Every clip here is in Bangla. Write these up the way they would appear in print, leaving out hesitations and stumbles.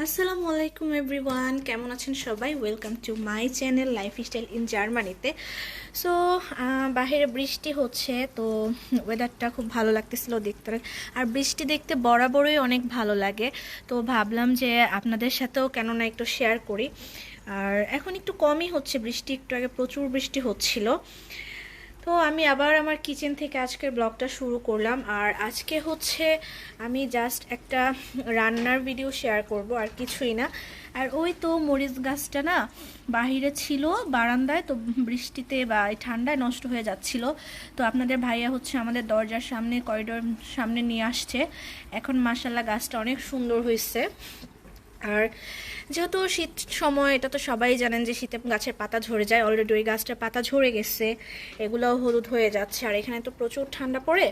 আসসালামু আলাইকুম এভরিওয়ান, কেমন আছেন সবাই? Welcome to my channel lifestyle in জার্মানিতে। সো বাইরে বৃষ্টি হচ্ছে, তো ওয়েদারটা খুব ভালো লাগতেছিল দেখতে। আর বৃষ্টি দেখতে বরাবরই অনেক ভালো লাগে, তো ভাবলাম যে আপনাদের সাথেও কেননা একটু শেয়ার করি। আর এখন একটু কমই হচ্ছে বৃষ্টি, একটু আগে প্রচুর বৃষ্টি হচ্ছিল। তো আমি আবার আমার কিচেন থেকে আজকের ব্লগটা শুরু করলাম। আর আজকে হচ্ছে আমি জাস্ট একটা রান্নার ভিডিও শেয়ার করব, আর কিছুই না। আর ওই তো মরিচ গাছটা না বাহিরে ছিল বারান্দায়, তো বৃষ্টিতে বা ঠান্ডায় নষ্ট হয়ে যাচ্ছিল। তো আপনাদের ভাইয়া হচ্ছে আমাদের দরজার সামনে, করিডোর সামনে নিয়ে আসছে। এখন মাশাআল্লাহ গাছটা অনেক সুন্দর হয়েছে। আর যেহেতু শীত সময়, এটা তো সবাই জানেন যে শীতে গাছের পাতা ঝরে যায়। অলরেডি ওই গাছটার পাতা ঝরে গেছে, এগুলোও হলুদ হয়ে যাচ্ছে। আর এখানে তো প্রচুর ঠান্ডা পড়ে,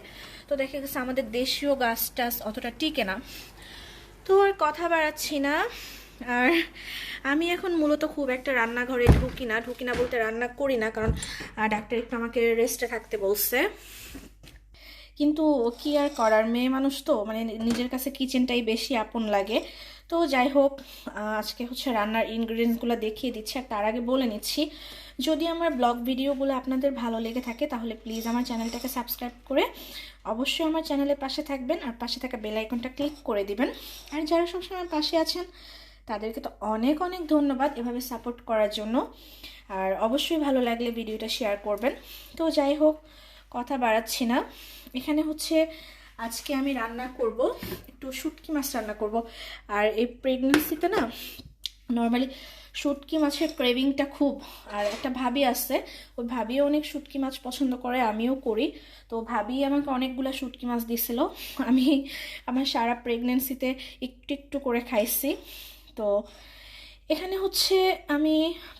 তো দেখা গেছে আমাদের দেশীয় গাছ টাছ অতটা টিকে না। তো আর কথা বাড়াচ্ছি না। আর আমি এখন মূলত খুব একটা রান্নাঘরে ঢুকি না বলতে রান্না করি না, কারণ ডাক্তার একটু আমাকে রেস্টে থাকতে বলছে। কিন্তু কি আর করার, মেয়ে মানুষ তো মানে নিজের কাছে কিচেনটাই বেশি আপন লাগে। তো যাই হোক, আজকে হচ্ছে রান্নার ইনগ্রিডিয়েন্টসগুলো দেখিয়ে দিচ্ছি। আর তার আগে বলে নিচ্ছি, যদি আমার ব্লগ ভিডিওগুলো আপনাদের ভালো লেগে থাকে তাহলে প্লিজ আমার চ্যানেলটাকে সাবস্ক্রাইব করে অবশ্যই আমার চ্যানেলের পাশে থাকবেন, আর পাশে থাকা বেল আইকনটা ক্লিক করে দিবেন। আর যারা সবসময় পাশে আছেন তাদেরকে তো অনেক অনেক ধন্যবাদ এভাবে সাপোর্ট করার জন্য। আর অবশ্যই ভালো লাগলে ভিডিওটা শেয়ার করবেন। তো যাই হোক, কথা বাড়াচ্ছি না। এখানে হচ্ছে আজকে আমি রান্না করব, একটু শুটকি মাছ রান্না করব। আর এই প্রেগন্যান্সিতে না নর্মালি শুটকি মাছের ক্রেভিংটা খুব। আর একটা ভাবি আছে, ওই ভাবিও অনেক শুটকি মাছ পছন্দ করে, আমিও করি। তো ভাবি আমাকে অনেকগুলো শুটকি মাছ দিছিল, আমি আমার সারা প্রেগন্যান্সিতে একটু একটু করে খাইছি। তো এখানে হচ্ছে আমি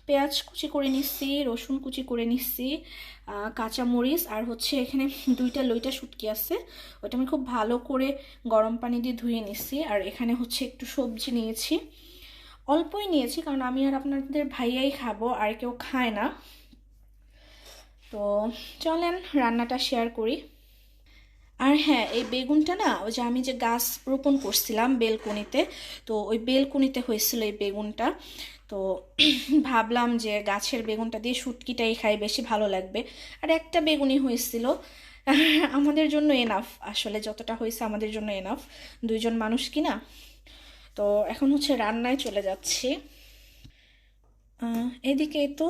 পেঁয়াজ কুচি করে নিচ্ছি, রসুন কুচি করে নিচ্ছি, কাঁচামরিচ, আর হচ্ছে এখানে দুইটা লইটা শুটকি আছে, ওটা আমি খুব ভালো করে গরম পানি দিয়ে ধুয়ে নিচ্ছি। আর এখানে হচ্ছে একটু সবজি নিয়েছি, অল্পই নিয়েছি কারণ আমি আর আপনাদের ভাইয়াই খাবো, আর কেউ খায় না। তো চলেন রান্নাটা শেয়ার করি। আর হ্যাঁ, এই বেগুনটা না ওই যে আমি যে গাছ রোপণ করছিলাম বেলকনিতে, তো ওই বেলকনিতে হয়েছিল এই বেগুনটা। তো ভাবলাম যে গাছের বেগুনটা দিয়ে শুটকিটাই খাই, বেশি ভালো লাগবে। আর একটা বেগুনই হয়েছিল, আমাদের জন্য এনাফ, আসলে যতটা হয়েছে আমাদের জন্য এনাফ, দুইজন মানুষ কিনা। তো এখন হচ্ছে রান্নায় চলে যাচ্ছি। এদিকে তো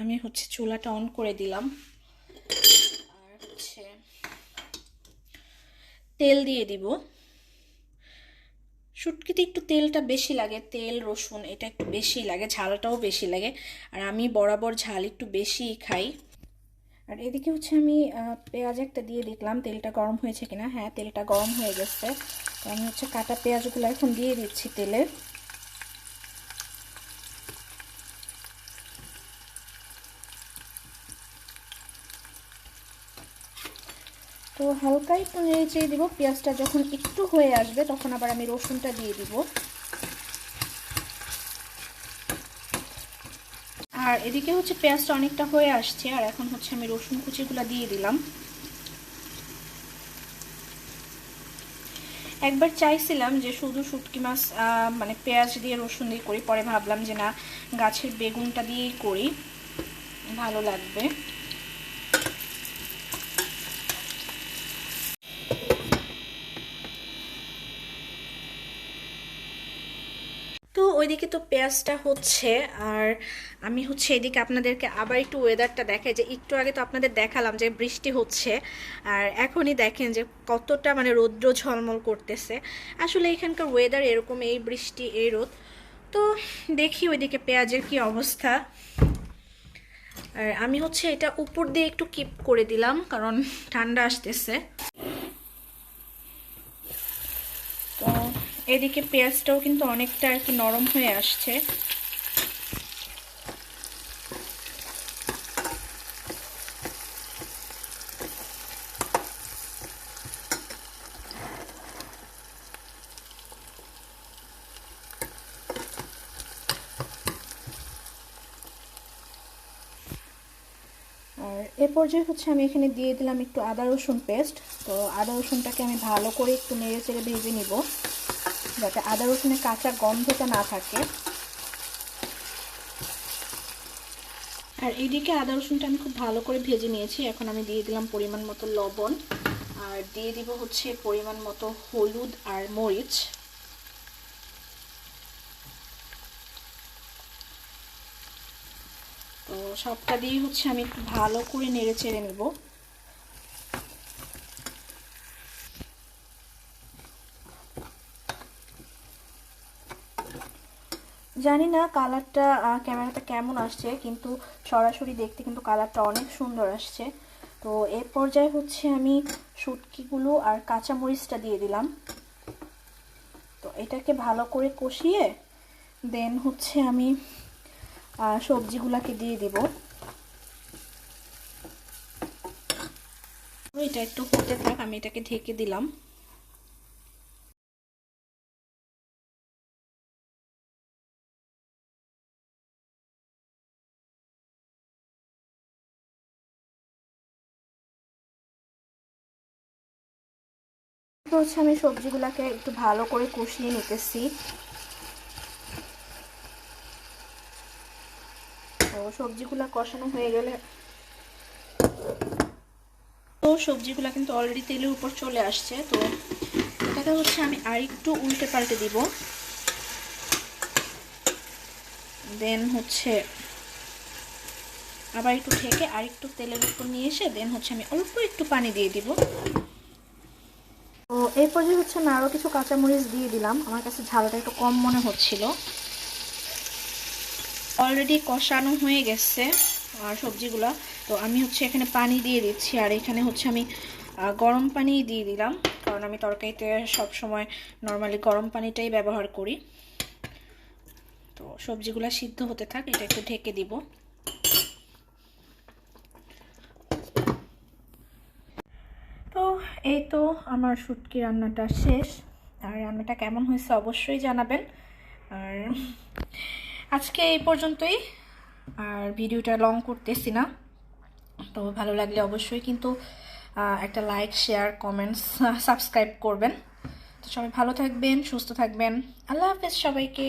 আমি হচ্ছে চুলাটা অন করে দিলাম, আর হচ্ছে তেল দিয়ে দিব। শুটকিতে একটু তেলটা বেশি লাগে, তেল রসুন এটা একটু বেশি লাগে, ঝালটাও বেশি লাগে। আর আমি বরাবর ঝাল একটু বেশিই খাই। আর এদিকে হচ্ছে আমি পেঁয়াজ একটা দিয়ে দেখলাম তেলটা গরম হয়েছে কিনা। হ্যাঁ, তেলটা গরম হয়ে গেছে। তো আমি হচ্ছে কাটা পেঁয়াজগুলো এখন দিয়ে দিচ্ছি তেলে। তো হালকা একটু নেড়ে চেড়ে দিব। পেঁয়াজটা যখন একটু হয়ে আসবে তখন আবার আমি রসুনটা দিয়ে দিব। আর এদিকে হচ্ছে পেঁয়াজটা অনেকটা হয়ে আসছে, আর এখন হচ্ছে আমি রসুন কুচিগুলো দিয়ে দিলাম। একবার চাইছিলাম যে শুধু শুটকি মাছ মানে পেঁয়াজ দিয়ে রসুন দিয়ে করি, পরে ভাবলাম যে না, গাছের বেগুনটা দিয়েই করি, ভালো লাগবে। তো ওইদিকে তো পেঁয়াজটা হচ্ছে, আর আমি হচ্ছে এদিকে আপনাদেরকে আবার একটু ওয়েদারটা দেখাই। যে একটু আগে তো আপনাদের দেখালাম যে বৃষ্টি হচ্ছে, আর এখনই দেখেন যে কতটা মানে রৌদ্র ঝলমল করতেছে। আসলে এখানকার ওয়েদার এরকম, এই বৃষ্টি এই রোদ। তো দেখি ওইদিকে পেঁয়াজের কি অবস্থা। আর আমি হচ্ছে এটা উপর দিয়ে একটু কিপ করে দিলাম কারণ ঠান্ডা আসতেছে। তো এদিকে পেঁয়াজটাও কিন্তু অনেকটা আর কি নরম হয়ে আসছে। আর এ পর্যায়ে হচ্ছে আমি এখানে দিয়ে দিলাম একটু আদা রসুন পেস্ট। তো আদা রসুনটাকে আমি ভালো করে একটু নেড়ে চেড়ে ভেজে নিব। যাতে আদা রসুনের কাঁচা গন্ধটা না থাকে। আর এইদিকে আদা রসুনটা আমি খুব ভালো করে ভেজে নিয়েছি। এখন আমি দিয়ে দিলাম পরিমাণ মতো লবণ, আর দিয়ে দিব হচ্ছে পরিমাণ মতো হলুদ আর মরিচ। তো সবটা দিয়ে হচ্ছে আমি একটু ভালো করে নেড়ে চেড়ে নেব। জানি না কালারটা ক্যামেরাতে কেমন আসছে, কিন্তু সরাসরি দেখতে কিন্তু কালারটা অনেক সুন্দর আসছে। তো এই পর্যায়ে হচ্ছে আমি শুটকিগুলো আর কাঁচামরিচটা দিয়ে দিলাম। তো এটাকে ভালো করে কষিয়ে দেন হচ্ছে আমি সবজিগুলোকে দিয়ে দিব। এটা একটু হতে থাক, আমি এটাকে ঢেকে দিলাম। হচ্ছে আমি সবজিগুলোকে একটু ভালো করে কষিয়ে নিতেছি। তো সবজিগুলো কষানো হয়ে গেলে, তো সবজিগুলো কিন্তু অলরেডি তেলের উপর চলে আসছে। তো এটাকে হচ্ছে আমি আরেকটু উল্টে পাল্টে দিব। দেন হচ্ছে আবার একটু ঢেকে আরেকটু তেলের উপর নিয়ে এসে দেন হচ্ছে আমি অল্প একটু পানি দিয়ে দিব। তো এই পর্যায়ে হচ্ছে আমি আরও কিছু কাঁচামরিচ দিয়ে দিলাম, আমার কাছে ঝালটা একটু কম মনে হচ্ছিল। অলরেডি কষানো হয়ে গেছে আর সবজিগুলো। তো আমি হচ্ছে এখানে পানি দিয়ে দিচ্ছি, আর এখানে হচ্ছে আমি গরম পানি দিয়ে দিলাম, কারণ আমি তরকারিতে সব সময় নর্মালি গরম পানিটাই ব্যবহার করি। তো সবজিগুলো সিদ্ধ হতে থাক, এটা একটু ঢেকে দিব। তো এই তো আমার শুটকি রান্নাটা শেষ। আর রান্নাটা কেমন হয়েছে অবশ্যই জানাবেন। আর আজকে এই পর্যন্তই, আর ভিডিওটা লং করতেছি না। তো ভালো লাগলে অবশ্যই কিন্তু একটা লাইক, শেয়ার, কমেন্টস, সাবস্ক্রাইব করবেন। তো সবাই ভালো থাকবেন, সুস্থ থাকবেন। আল্লাহ হাফেজ সবাইকে।